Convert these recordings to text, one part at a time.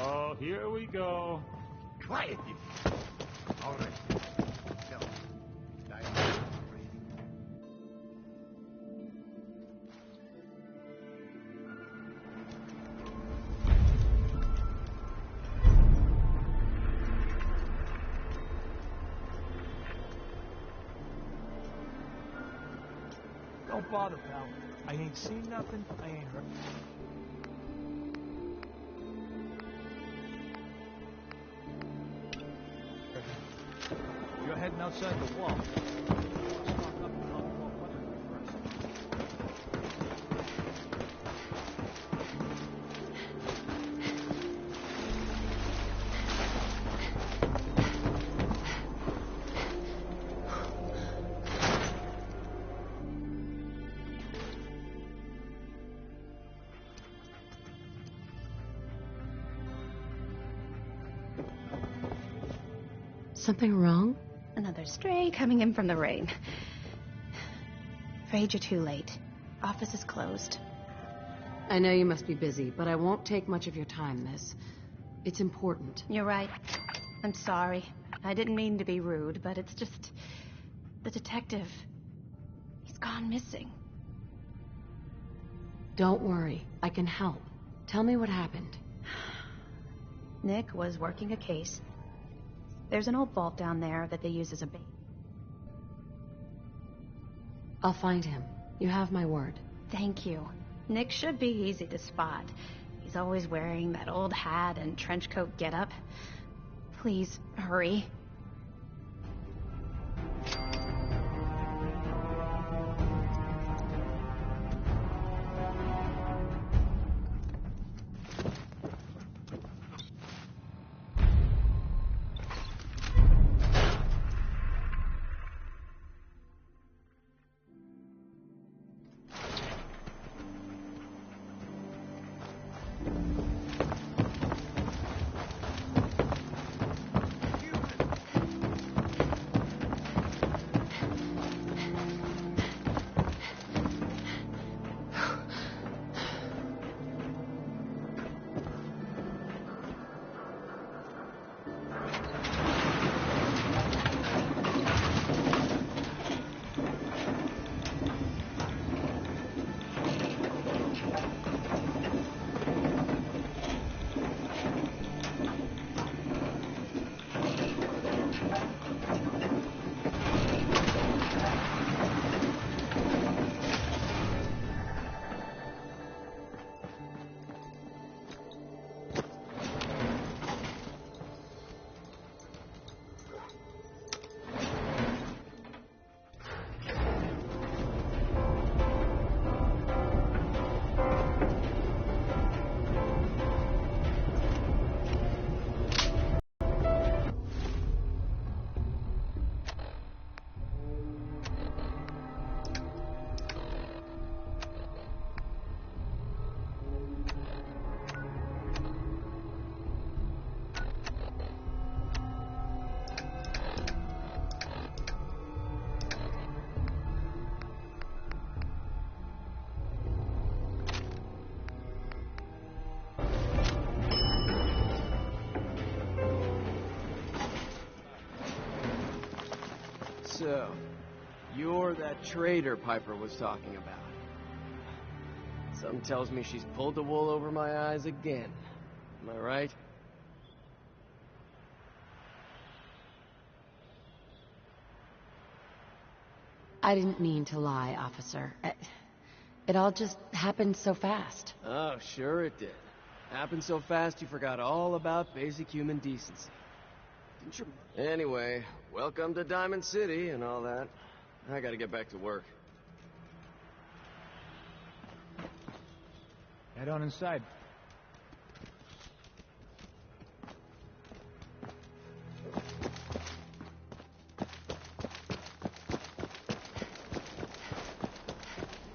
Oh, here we go. Quiet, you... All right. No. Diamond. Don't bother, pal. I ain't seen nothing, I ain't heard. You're heading outside the wall. Something wrong? Another stray coming in from the rain. Afraid you're too late. Office is closed. I know you must be busy, but I won't take much of your time, miss. It's important. You're right. I'm sorry. I didn't mean to be rude, but it's just... The detective... He's gone missing. Don't worry. I can help. Tell me what happened. Nick was working a case. There's an old vault down there that they use as a bait. I'll find him. You have my word. Thank you. Nick should be easy to spot. He's always wearing that old hat and trench coat getup. Please, hurry. So, you're that traitor Piper was talking about. Something tells me she's pulled the wool over my eyes again. Am I right? I didn't mean to lie, officer. It all just happened so fast. Oh, sure it did. Happened so fast you forgot all about basic human decency. Didn't you? Anyway, welcome to Diamond City and all that. I gotta get back to work. Head on inside.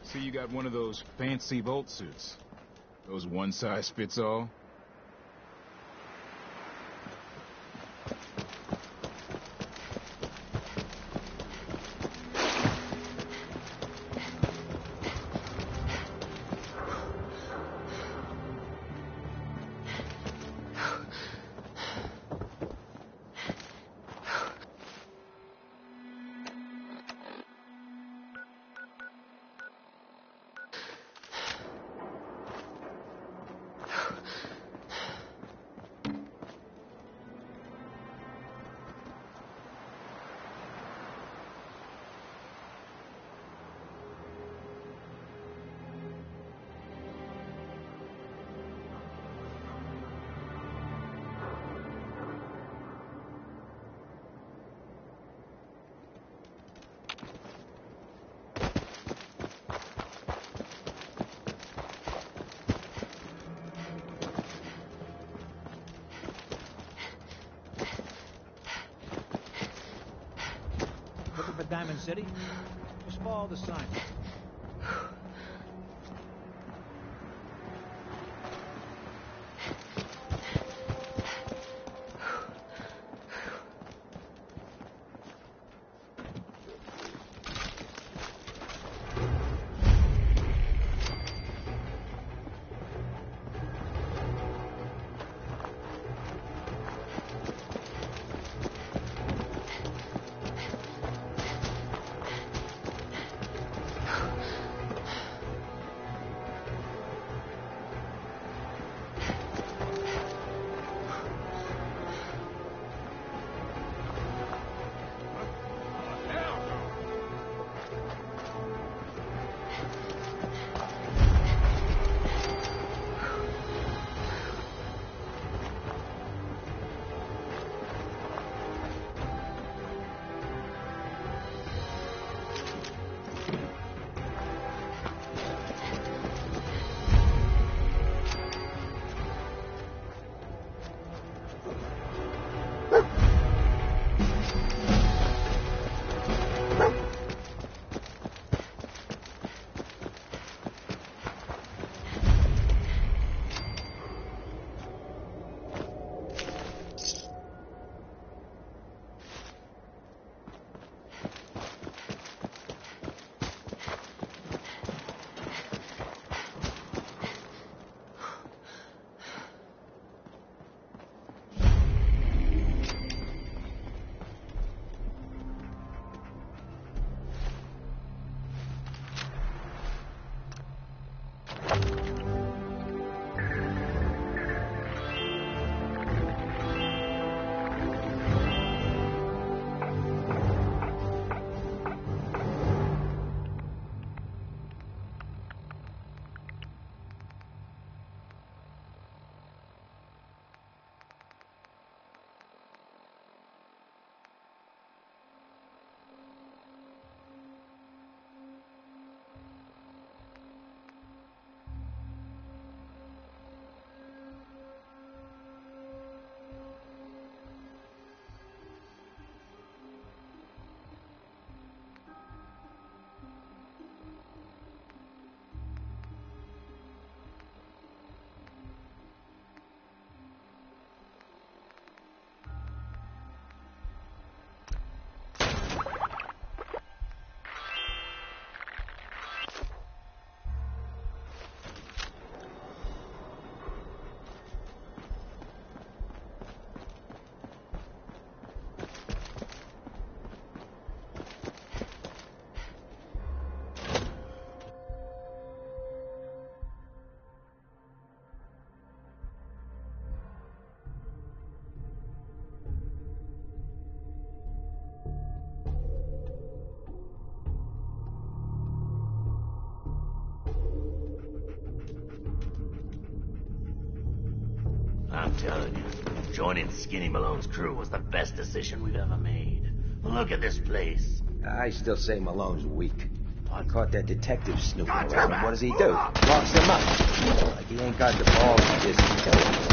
So you got one of those fancy Volt suits. Those one-size-fits-all? Diamond City. Just follow the sign. I'm telling you, joining Skinny Malone's crew was the best decision we've ever made. Look at this place. I still say Malone's weak. I caught that detective snooping around, and what does he do? Locks him up. Like he ain't got the balls to just kill him.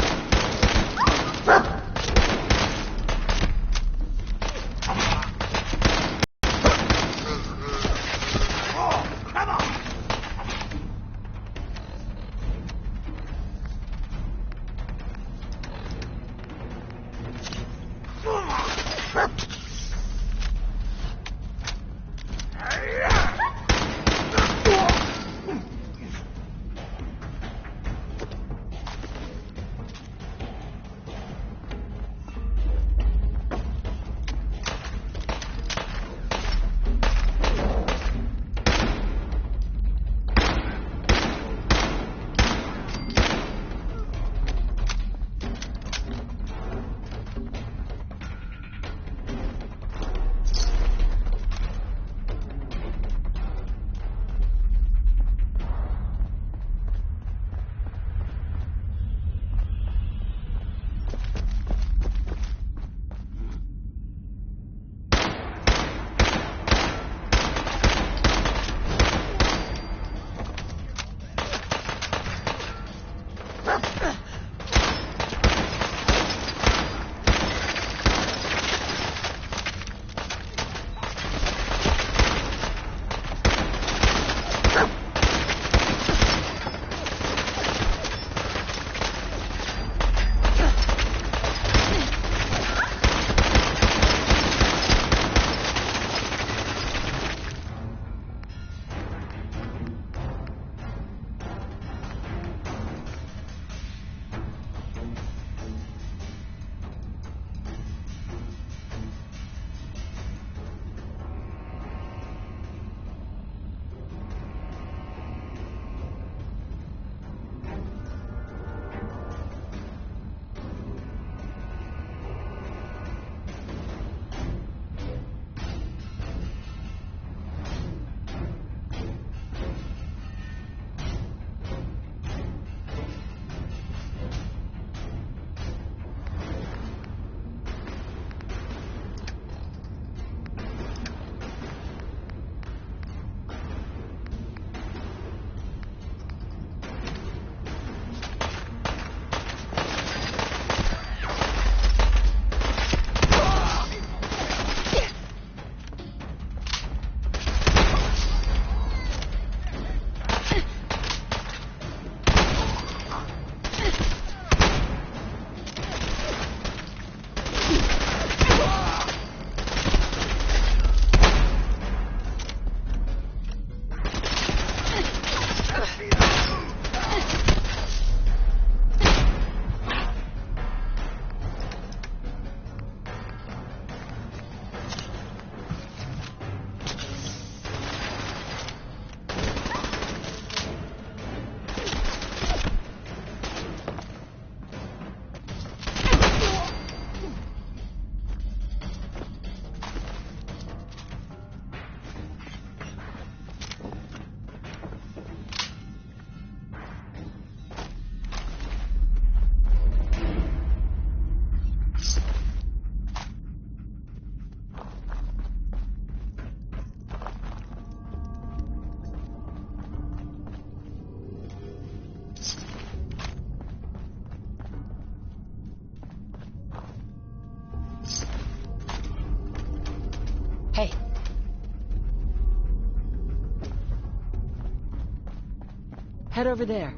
Head over there.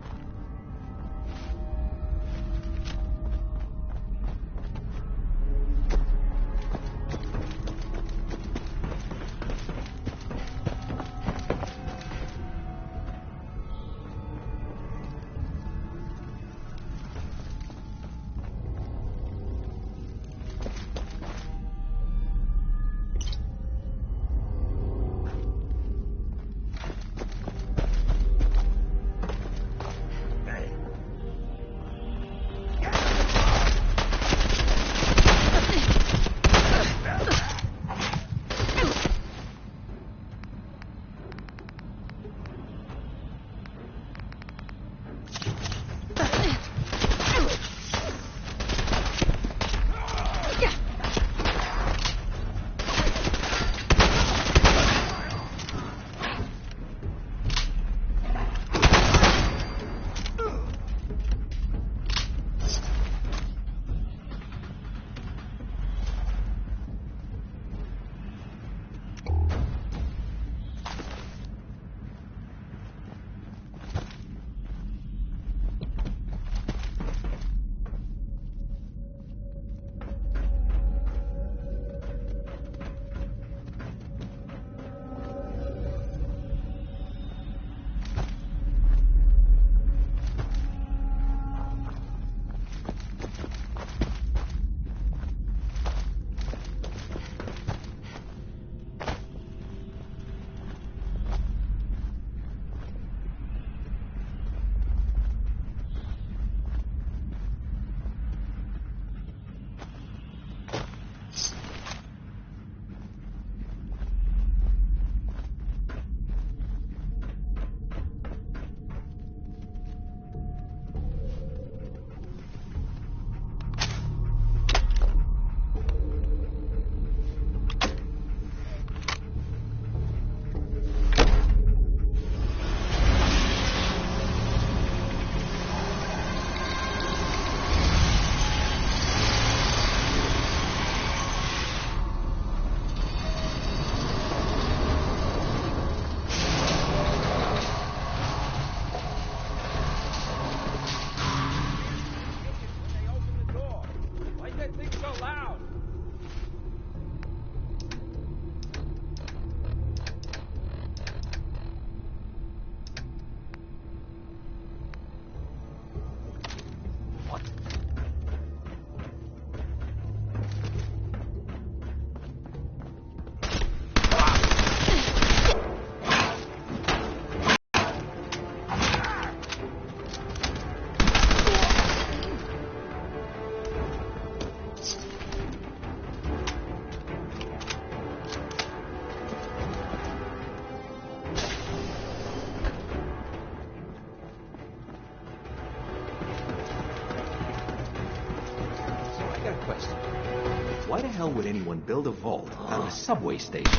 Why the hell would anyone build a vault out of a subway station?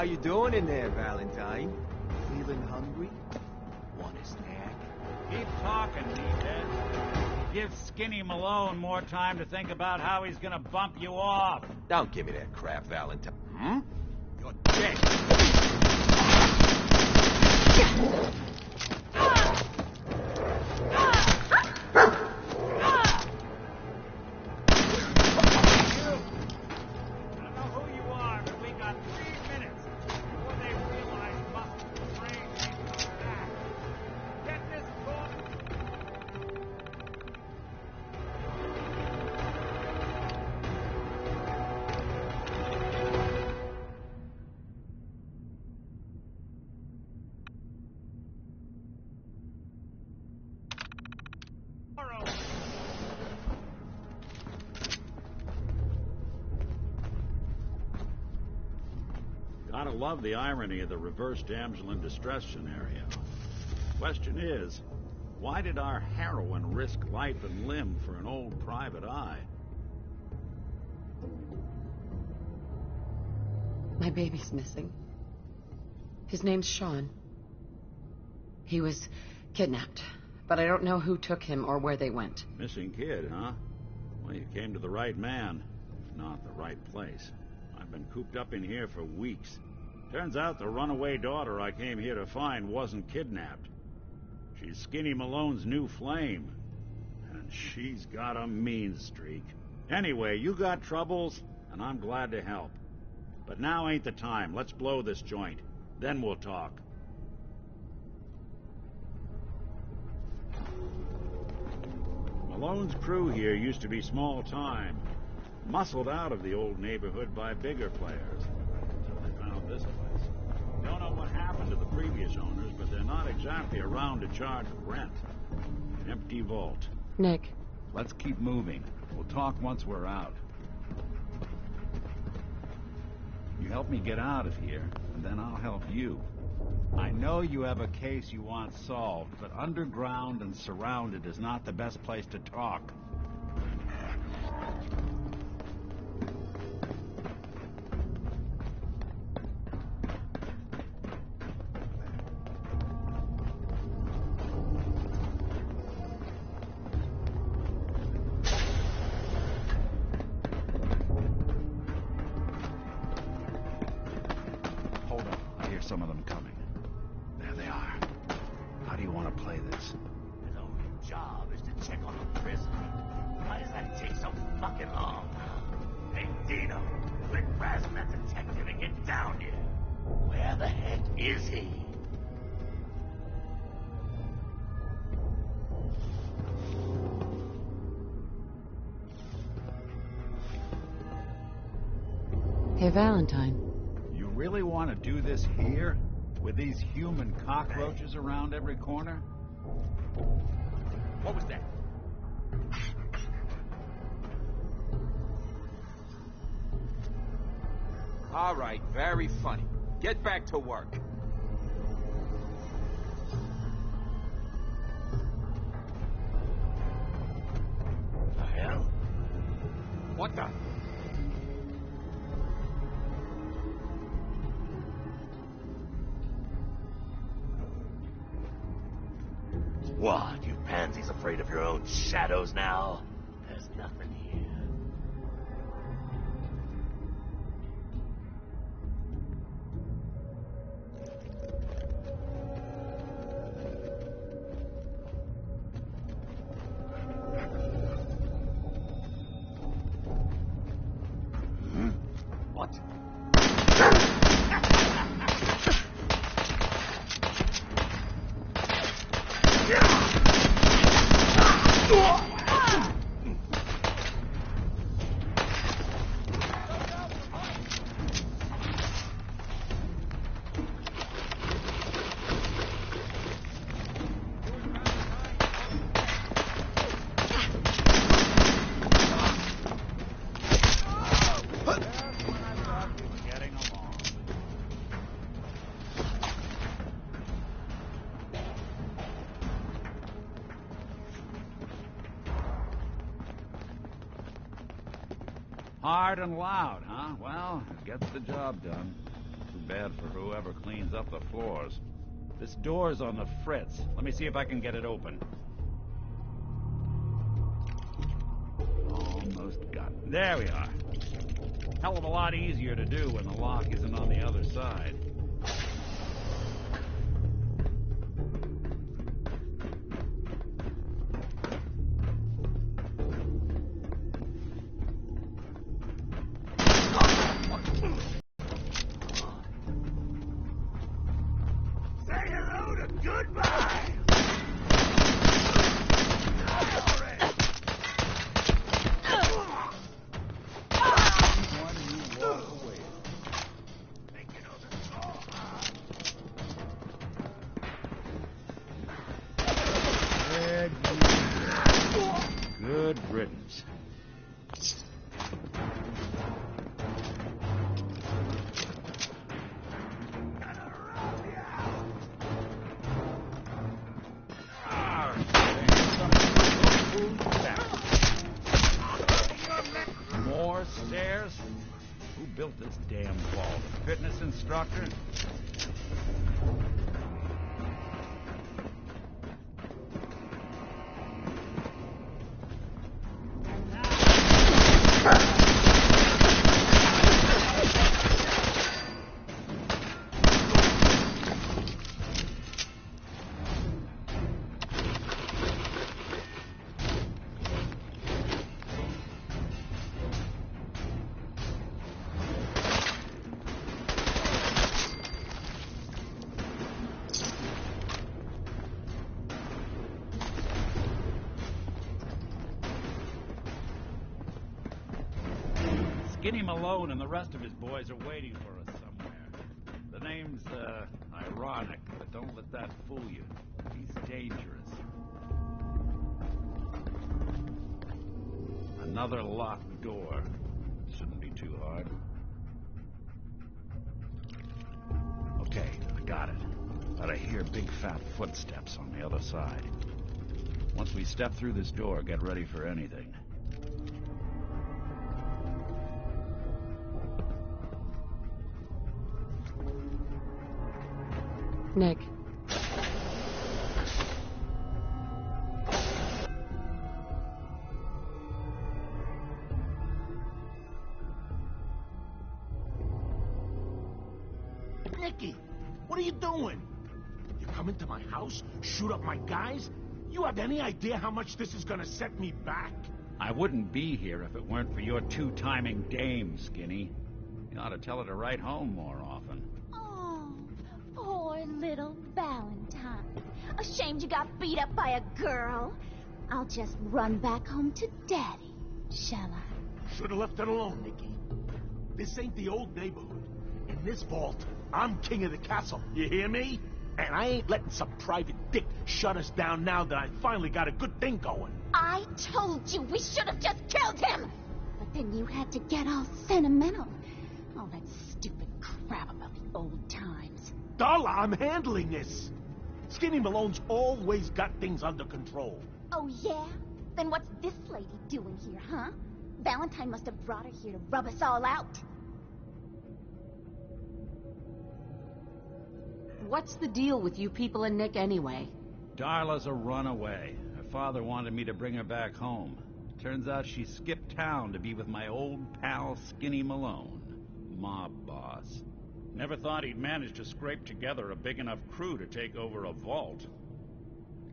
How you doing in there, Valentine? Feeling hungry? Want a snack? Keep talking, meathead. Give Skinny Malone more time to think about how he's gonna bump you off. Don't give me that crap, Valentine. Hmm? You're dead. Gotta love the irony of the reverse damsel in distress scenario. Question is, why did our heroine risk life and limb for an old private eye? My baby's missing. His name's Sean. He was kidnapped, but I don't know who took him or where they went. Missing kid, huh? Well, you came to the right man, if not the right place. I've been cooped up in here for weeks. Turns out the runaway daughter I came here to find wasn't kidnapped. She's Skinny Malone's new flame. And she's got a mean streak. Anyway, you got troubles, and I'm glad to help. But now ain't the time. Let's blow this joint. Then we'll talk. Malone's crew here used to be small time. Muscled out of the old neighborhood by bigger players. Until they found this place. Don't know what happened to the previous owners, but they're not exactly around to charge rent. An empty vault. Nick. Let's keep moving. We'll talk once we're out. You help me get out of here, and then I'll help you. I know you have a case you want solved, but underground and surrounded is not the best place to talk. Some of them coming. There they are. How do you want to play this? His only job is to check on the prisoner. Why does that take so fucking long? Hey, Dino, quit razzing that detective and get down here. Where the heck is he? Hey, Valentine. You really want to do this here? With these human cockroaches around every corner? What was that? All right, very funny. Get back to work. The hell? What the? What, you pansies afraid of your own shadows now? There's nothing here. What? Hard and loud, huh? Well, it gets the job done. bad for whoever cleans up the floors. This door's on the fritz. Let me see if I can get it open. Almost got it. There we are. Hell of a lot easier to do when the lock isn't on the other side. Say hello to goodbye! Good riddance. More stairs? Who built this damn vault? A fitness instructor? Skinny Malone and the rest of his boys are waiting for us somewhere. The name's, ironic, but don't let that fool you. He's dangerous. Another locked door. Shouldn't be too hard. Okay, I got it. But I hear big fat footsteps on the other side. Once we step through this door, get ready for anything. Nick. Nicky, what are you doing? You come into my house, shoot up my guys? You have any idea how much this is gonna set me back? I wouldn't be here if it weren't for your two-timing dame, Skinny. You ought to tell her to write home more often. Oh, poor little Valentine. Ashamed you got beat up by a girl? I'll just run back home to Daddy, shall I? Should've left it alone, Nicky. This ain't the old neighborhood. In this vault, I'm king of the castle. You hear me? And I ain't letting some private dick shut us down now that I finally got a good thing going. I told you we should have just killed him! But then you had to get all sentimental. All that stupid crap about the old times. Darla, I'm handling this. Skinny Malone's always got things under control. Oh, yeah? Then what's this lady doing here, huh? Valentine must have brought her here to rub us all out. What's the deal with you people and Nick anyway? Darla's a runaway. Her father wanted me to bring her back home. Turns out she skipped town to be with my old pal Skinny Malone, mob boss. Never thought he'd manage to scrape together a big enough crew to take over a vault.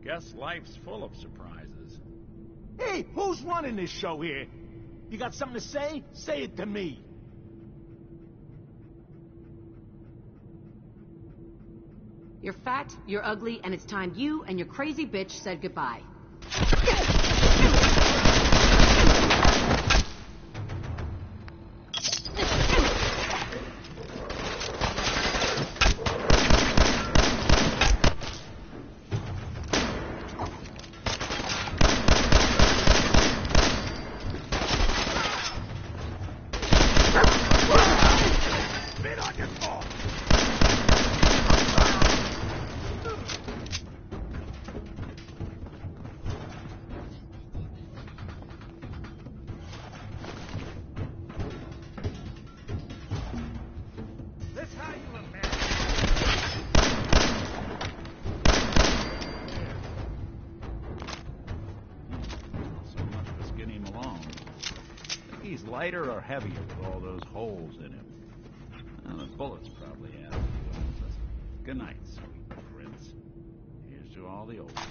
Guess life's full of surprises. Hey, who's running this show here? You got something to say? Say it to me. You're fat, you're ugly, and it's time you and your crazy bitch said goodbye. he's lighter or heavier with all those holes in him? Well, the bullets probably add a few ounces. Good night, sweet prince. Here's to all the old ones.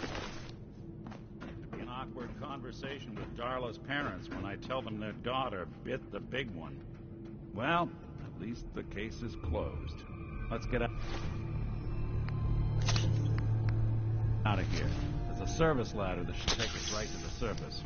It'd be an awkward conversation with Darla's parents when I tell them their daughter bit the big one. Well, at least the case is closed. Let's get out of here. There's a service ladder that should take us right to the surface.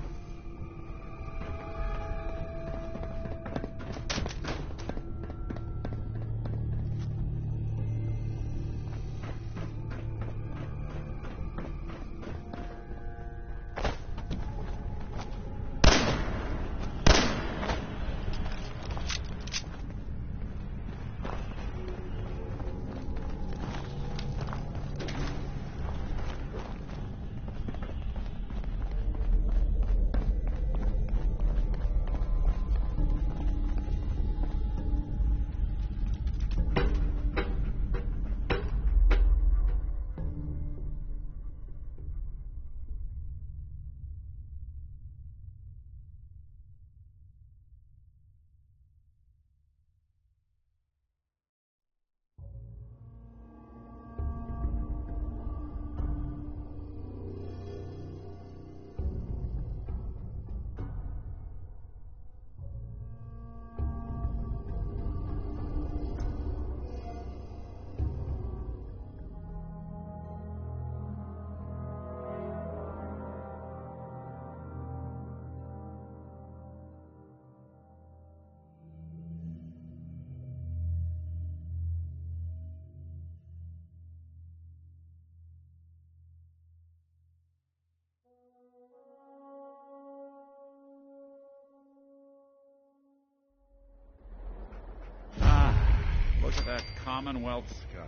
Look at that Commonwealth sky.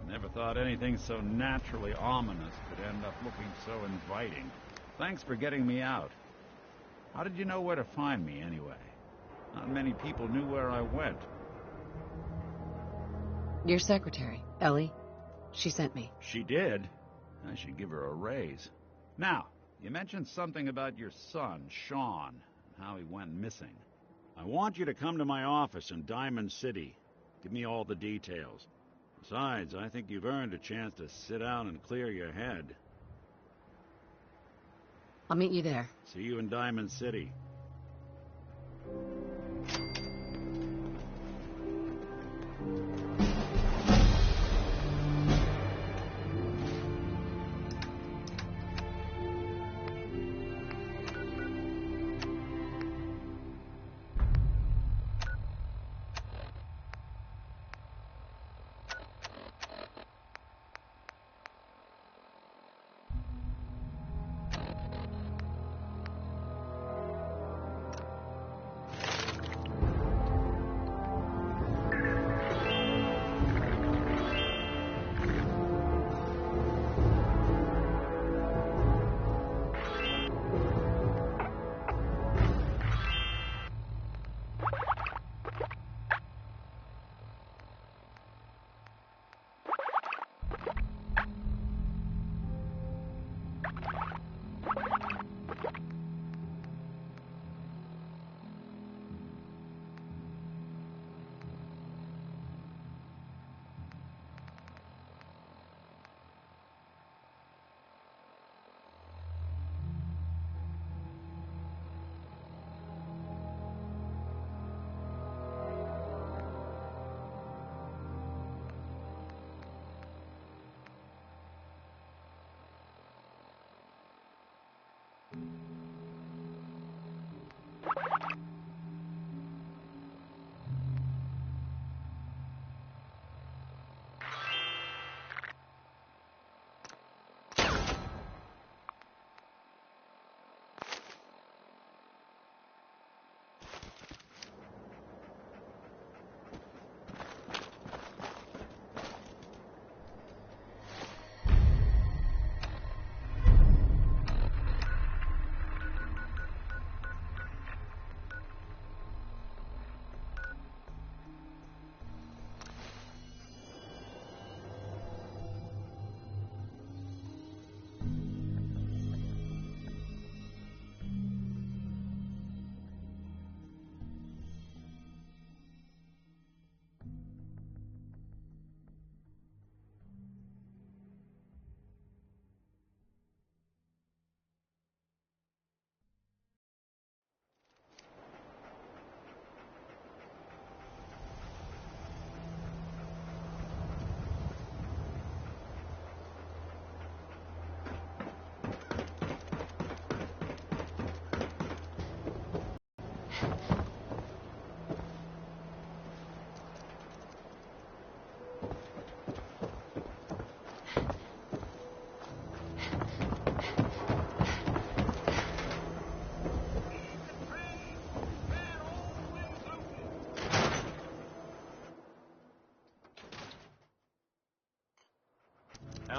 Never thought anything so naturally ominous could end up looking so inviting. Thanks for getting me out. How did you know where to find me, anyway? Not many people knew where I went. Your secretary, Ellie. She sent me. She did? I should give her a raise. Now, you mentioned something about your son, Sean, and how he went missing. I want you to come to my office in Diamond City. Give me all the details. Besides, I think you've earned a chance to sit down and clear your head. I'll meet you there. See you in Diamond City.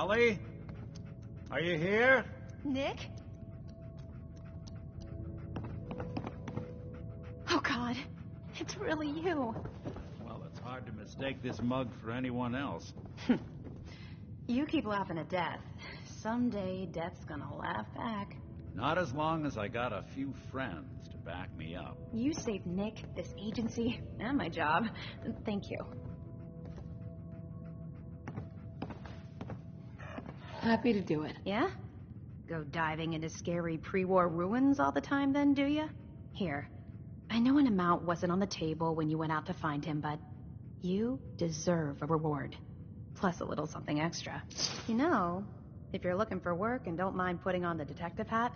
Ellie? Are you here? Nick? Oh, God. It's really you. Well, it's hard to mistake this mug for anyone else. You keep laughing at death. Someday, death's gonna laugh back. Not as long as I got a few friends to back me up. You saved Nick, this agency, and my job. Thank you. Happy to do it. Yeah? Go diving into scary pre-war ruins all the time then, do ya? Here. I know an amount wasn't on the table when you went out to find him, but you deserve a reward. Plus a little something extra. You know, if you're looking for work and don't mind putting on the detective hat,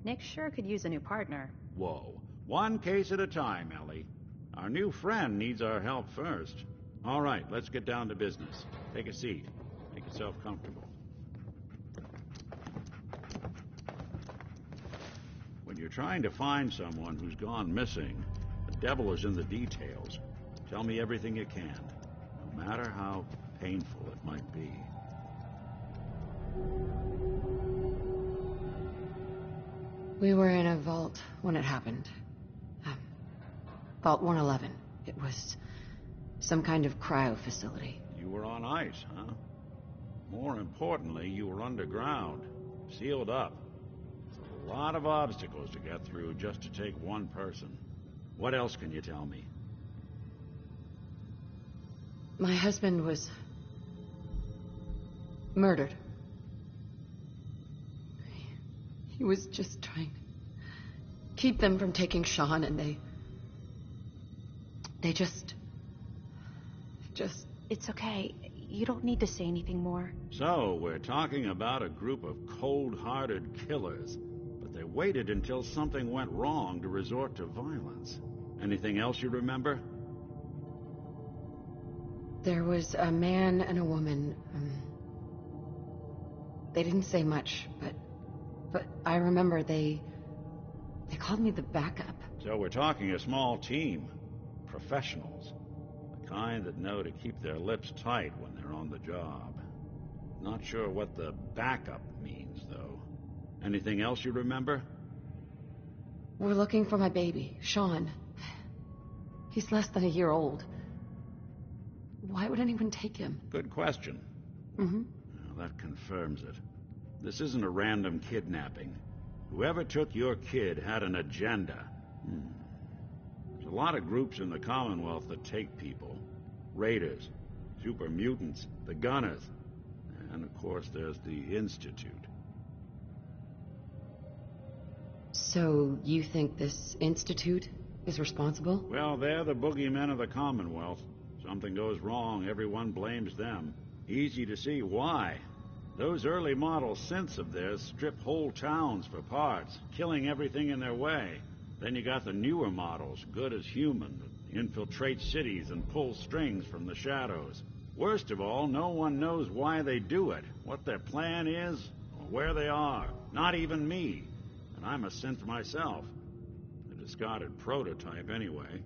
Nick sure could use a new partner. Whoa. One case at a time, Ellie. Our new friend needs our help first. All right, let's get down to business. Take a seat. Make yourself comfortable. When you're trying to find someone who's gone missing, the devil is in the details. Tell me everything you can, no matter how painful it might be. We were in a vault when it happened. Vault 111. It was some kind of cryo facility. You were on ice, huh? More importantly, you were underground, sealed up. A lot of obstacles to get through just to take one person. What else can you tell me? My husband was murdered. He was just trying to keep them from taking Sean, and they just... It's okay. You don't need to say anything more. So, we're talking about a group of cold-hearted killers, but they waited until something went wrong to resort to violence. Anything else you remember? There was a man and a woman. They didn't say much, but I remember they called me the backup. So we're talking a small team. Professionals. The kind that know to keep their lips tight when they're on the job. Not sure what the backup means, though. Anything else you remember? We're looking for my baby, Sean. He's less than a year old. Why would anyone take him? Good question. Mm-hmm. Well, that confirms it. This isn't a random kidnapping. Whoever took your kid had an agenda. There's a lot of groups in the Commonwealth that take people. Raiders, super mutants, the Gunners, and of course there's the Institute. So you think this Institute is responsible? Well, they're the boogeymen of the Commonwealth. Something goes wrong, everyone blames them. Easy to see why. Those early model synths of theirs strip whole towns for parts, killing everything in their way. Then you got the newer models, good as human, that infiltrate cities and pull strings from the shadows. Worst of all, no one knows why they do it, what their plan is, or where they are. Not even me. And I'm a synth myself. A discarded prototype, anyway.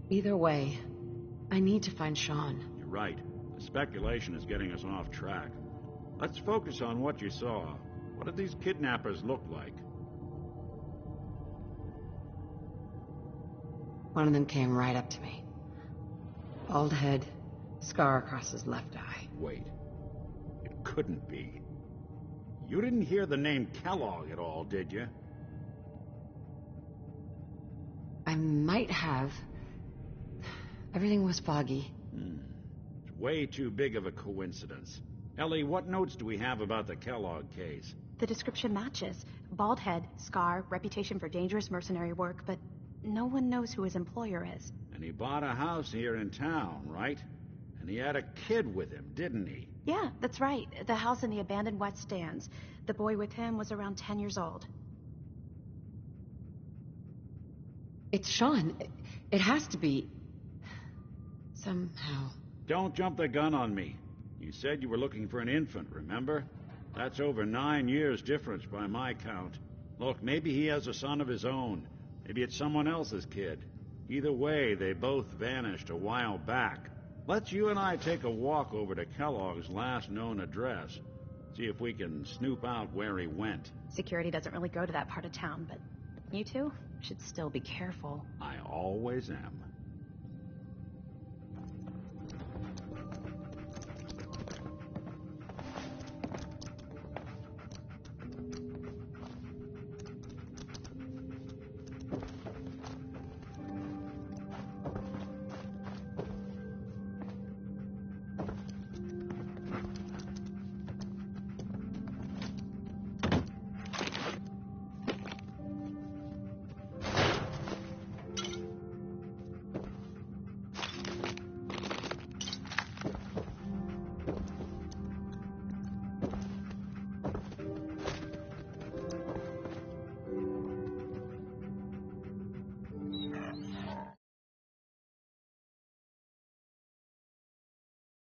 Either way, I need to find Sean. You're right. The speculation is getting us off track. Let's focus on what you saw. What did these kidnappers look like? One of them came right up to me. Bald head, scar across his left eye. Wait. It couldn't be. You didn't hear the name Kellogg at all, did you? I might have. Everything was foggy. It's way too big of a coincidence. Ellie, what notes do we have about the Kellogg case? The description matches. Bald head, scar, reputation for dangerous mercenary work, but no one knows who his employer is. And he bought a house here in town, right? And he had a kid with him, didn't he? Yeah, that's right. The house in the abandoned West Stands. The boy with him was around 10 years old. It's Sean. It has to be. Somehow. Don't jump the gun on me. You said you were looking for an infant, remember? That's over 9 years difference by my count. Look, maybe he has a son of his own. Maybe it's someone else's kid. Either way, they both vanished a while back. Let's you and I take a walk over to Kellogg's last known address. See if we can snoop out where he went. Security doesn't really go to that part of town, but you two should still be careful. I always am.